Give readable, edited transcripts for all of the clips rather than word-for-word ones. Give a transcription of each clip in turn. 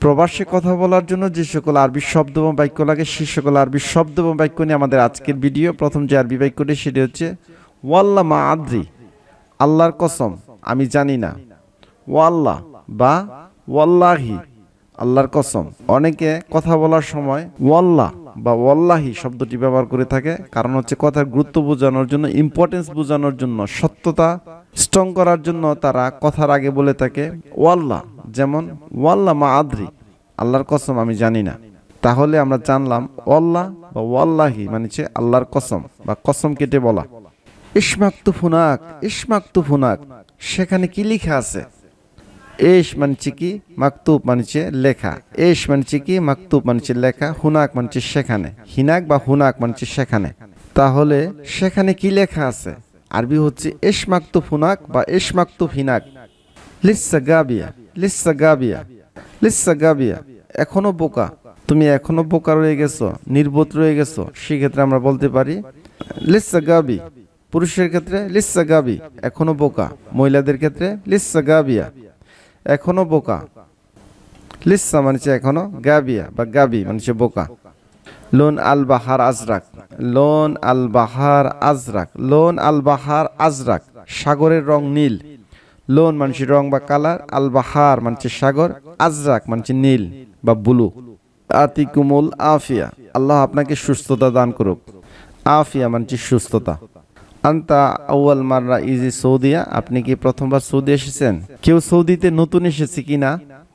প্রবাসে কথা বলার জন্য যে সকল আরবি শব্দ এবং বাক্য লাগে সে সকল আরবি শব্দ এবং বাক্য নিয়ে আমাদের আজকের ভিডিও। প্রথম যে আরবি বাক্যটি সেটি হচ্ছে ওয়াল্লাহ মা আদ্রি, আল্লাহর কসম আমি জানি না। ওয়াল্লাহ বা ওয়াল্লাহি, আল্লাহর কসম। অনেকে কথা বলার সময় ওয়াল্লাহ বা ওয়াল্লাহি শব্দটি ব্যবহার করে থাকে, কারণ হচ্ছে কথার গুরুত্ব বোঝানোর জন্য, ইম্পর্টেন্স বোঝানোর জন্য, সত্যতা স্ট্রং করার জন্য তারা কথার আগে বলে থাকে ওয়াল্লাহ। যেমন ওয়াল্লাহ মা আদ্রি, আল্লাহর কসম আমি জানি না। তাহলে আমরা জানলাম ওয়াল্লাহ বা ওয়াল্লাহি মানে হচ্ছে আল্লাহর কসম বা কসম কেটে বলা। ইশমাক্তু ফুনাক, ইশমাক্তু ফুনাক, সেখানে কি লেখা আছে? এশ মানছে কি, মাকতুব মানছে লেখা। এশ মানছে কি, মাকতুব মানছে লেখা। হুনাক মানছে সেখানে। হিনাক বা হুনাক মানছে সেখানে। তাহলে সেখানে কি লেখা আছে? আরবি হচ্ছে এশ মাকতুব হুনাক বা এশ মাকতুব হিনাক। লিসা গাবিয়া, লিসা গাবিয়া, লিসা গাবিয়া, এখনো বোকা, তুমি এখনো বোকা রয়ে গেছো, নির্বোধ রয়ে গেছো। সেক্ষেত্রে আমরা বলতে পারি লিসা গাবি। পুরুষের ক্ষেত্রে লিসা গাবি, এখনো বোকা। মহিলাদের ক্ষেত্রে লিসা গাবিয়া, এখনো বোকা। লিসা মানছে এখনো, গাবিয়া বা গাবি মানছে বোকা। লোন আল বাহার আজরাক, লোন আল বাহার আজরাক, লোন আল বাহার আজরাক, সাগরের রং নীল। লোন মানছে রং বা কালার, আল বাহার মানছে সাগর, আজরাক মানছে নীল বা ব্লু। আতিকুমুল আফিয়া, আল্লাহ আপনাকে সুস্থতা দান করুক। আফিয়া মানছে সুস্থতা। আন্তা আউয়াল মাররা ইজি সৌদিয়া, আপনি কি প্রথমবার সৌদি এসেছেন? কেউ সৌদিতে নতুন এসেছে কিনা,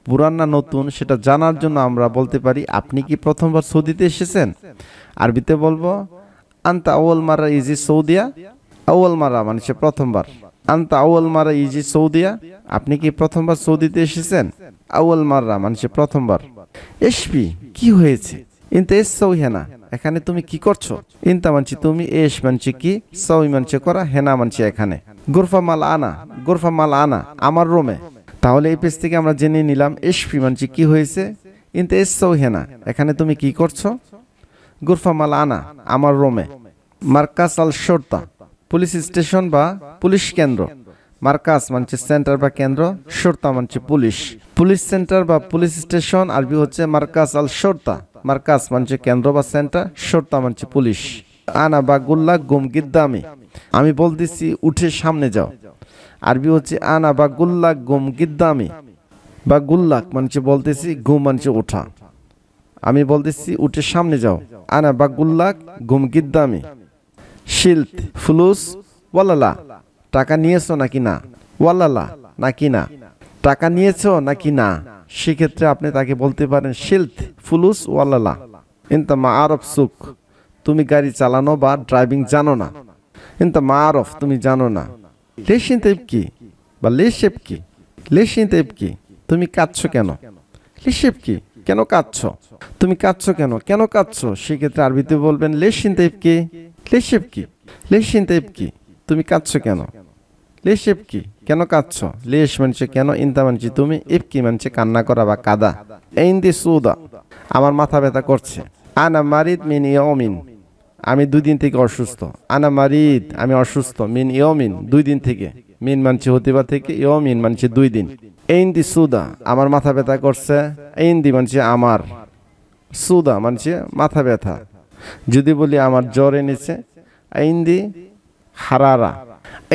পুরান না নতুন, সেটা জানার জন্য আমরা বলতে পারি আপনি কি প্রথমবার সৌদিতে এসেছেন। আরবিতে বলবো আন্তা আউয়াল মাররা ইজি সৌদিয়া। আউয়াল মাররা মানে প্রথমবার। আন্তা আউয়াল মাররা ইজি সৌদিয়া, আপনি কি প্রথমবার সৌদিতে এসেছেন। আউয়াল মাররা মানে প্রথমবার। এসপি কি হয়েছে? ইনতা এসসাউই হেনা, এখানে তুমি কি করছো? ইনতা মানছি তুমি, এস মানছি কি, সাউই মানছি করা, হেনা মানছি এখানে। গোরফা মাল আনা, গোরফা মাল আনা, আমার রুমে। তাহলে এই পেজ থেকে আমরা জেনে নিলাম এসপি মানছি কি হয়েছে, ইনতা এসসাউই হেনা, এখানে তুমি কি করছো। গোরফা মাল আনা, আমার রুমে। মার্কাস আল শর্তা, পুলিশ স্টেশন বা পুলিশ কেন্দ্র। মার্কাস মানছে সেন্টার বা কেন্দ্র, শর্তা মানছে পুলিশ। পুলিশ সেন্টার বা পুলিশ স্টেশন আরবি হচ্ছে মার্কাস আল শর্তা। মার্কাস মানছে কেন্দ্র বা সেন্টার, শর্তা মানছে পুলিশ। আনা বা গুল্লা গুম গিদ্দামি, আমি বলতেছি উঠে সামনে যাও। আরবি হচ্ছে আনা বা গুল্লা গুম গিদ্দামি। বা গুল্লাক মানছে বলতেছি, গুম মানছে ওঠা, আমি বলতেছি উঠে সামনে যাও। আনা বা গুল্লাক গুম গিদ্দামি। শিল্ট ফুলুস ওয়ালালা, টাকা নিয়েছো নাকি না। ওয়ালালা নাকি না, টাকা নিয়েছো নাকি না। সেক্ষেত্রে আপনি তাকে বলতে পারেন শিল্ট ফুলুস ওয়ালালা। ইনতা মা আরফ সুক, তুমি গাড়ি চালানো বা ড্রাইভিং জানো না। ইনতা মা আরফ, তুমি জানো না। লেশিন তেব কি বা লেশেপ কি, লেশিন তেব কি, তুমি কাঁদছো কেন। লেশেপ কি, কেন কাঁদছো, তুমি কাঁদছো কেন, কেন কাঁদছো। সেক্ষেত্রে আরবিতে বলবেন লেশিন তেব কি, লেশেপ কি, লেশিন তেব কি, তুমি কাঁদছো কেন। লেশেপ কি, কেন কাঁদছো। লেশ মানছে কেন, ইনতা মানছি তুমি, ইবকি মানছে কান্না করা বা কাদা। ইনদি সুদা, আমার মাথা ব্যথা করছে। আনা মারিদ মিন ইয়াউমিন, আমি 2 দিন থেকে অসুস্থ। আনা মারিদ, আমি অসুস্থ। মিন ইয়াউমিন, 2 দিন থেকে। মিন মানছে হতে বা থেকে, ইয়াউমিন মানছে 2 দিন। ইনদি সুদা, আমার মাথা ব্যথা করছে। ইনদি মানছে আমার, সুদা মানছে মাথা ব্যথা। যদি বলি আমার জ্বর এনেছে, ইনদি হারারা।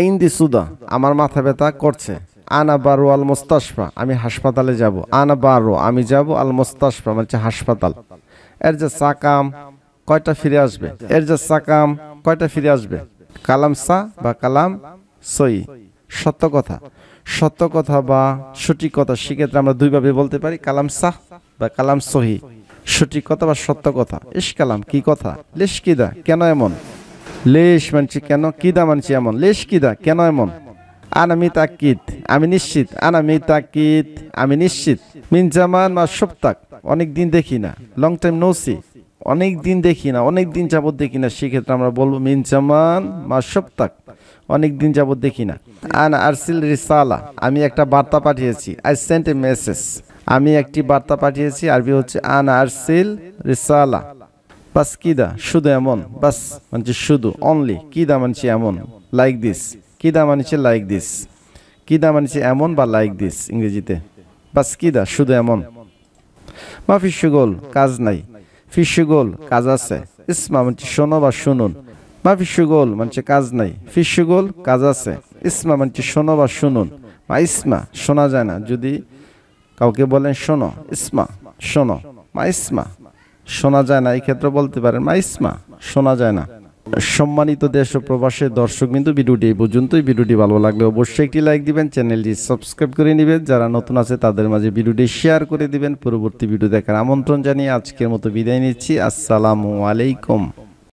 ইনদি সুদা, আমার মাথা ব্যথা করছে। আনা বারো আল মুস্তাশফা, আমি হাসপাতালে যাব। আনা বারো, আমি যাব। আল মুস্তাশফা মানে হাসপাতাল। এর যে সাকাম কয়টা ফিরে আসবে, এর যে সাকাম কয়টা ফিরে আসবে। কালাম সা বা কালাম সই, সত্য কথা। সত্য কথা বা সঠিক কথা, সেক্ষেত্রে আমরা 2 ভাবে বলতে পারি, কালাম সাহ বা কালাম সহি। সঠিক কথা বা সত্য কথা। ইস কালাম, কি কথা। লেশ কিদা, কেন এমন। লেশ মানছি কেন, কিদা মানছি এমন। লেশ কিদা, কেন এমন। আনা মিতাকিদ, আমি নিশ্চিত। আনা মিতাকিদ, আমি নিশ্চিত। মিন জামান মা সপ্তাক, অনেক দিন দেখি না। লং টাইম নো সি, অনেক দিন দেখি না, অনেক দিন যাবত দেখি না। সেক্ষেত্রে আমরা বলবো মিন জামান মা সপ্তাক, অনেক দিন যাবত দেখি না। আনা আরসিল রিসালা, আমি একটা বার্তা পাঠিয়েছি। আই সেন্ট এ মেসেজ, আমি একটি বার্তা পাঠিয়েছি। আরবি হচ্ছে আনা আরসিল রিসালা। বাস কিদা, শুধু এমন। বাস মানছে শুধু, অনলি। কিদা মানছে এমন, লাইক দিস। কিদা মানছে লাইক দিস। কিদা মানছে এমন বা লাইক দিস ইংরেজিতে। বাস কিদা, শুধু এমন। মাফি শুগল কাজ নাই, ফি শুগল কাজ আছে, ইসমা মানে শোনো বা শুনুন। মাফি শুগল মানে কাজ নাই, ফি শুগল কাজ আছে, ইসমা মানে শোনো বা শুনুন। মা ইসমা শোনা যায় না, যদি কাউকে বলেন শোনো, ইসমা শোনো, মা ইসমা শোনা যায় না, এই ক্ষেত্রে বলতে পারেন মা ইসমা শোনা যায় না। সম্মানিত দেশ ও প্রবাসের দর্শক বিন্দু, ভিডিওটি এই পর্যন্তই। ভিডিওটি ভালো লাগলে অবশ্যই একটি লাইক দিবেন, চ্যানেলটি সাবস্ক্রাইব করে নেবেন, যারা নতুন আছে তাদের মাঝে ভিডিওটি শেয়ার করে দিবেন। পরবর্তী ভিডিও দেখার আমন্ত্রণ জানিয়ে আজকের মতো বিদায় নিচ্ছি। আসসালামু আলাইকুম।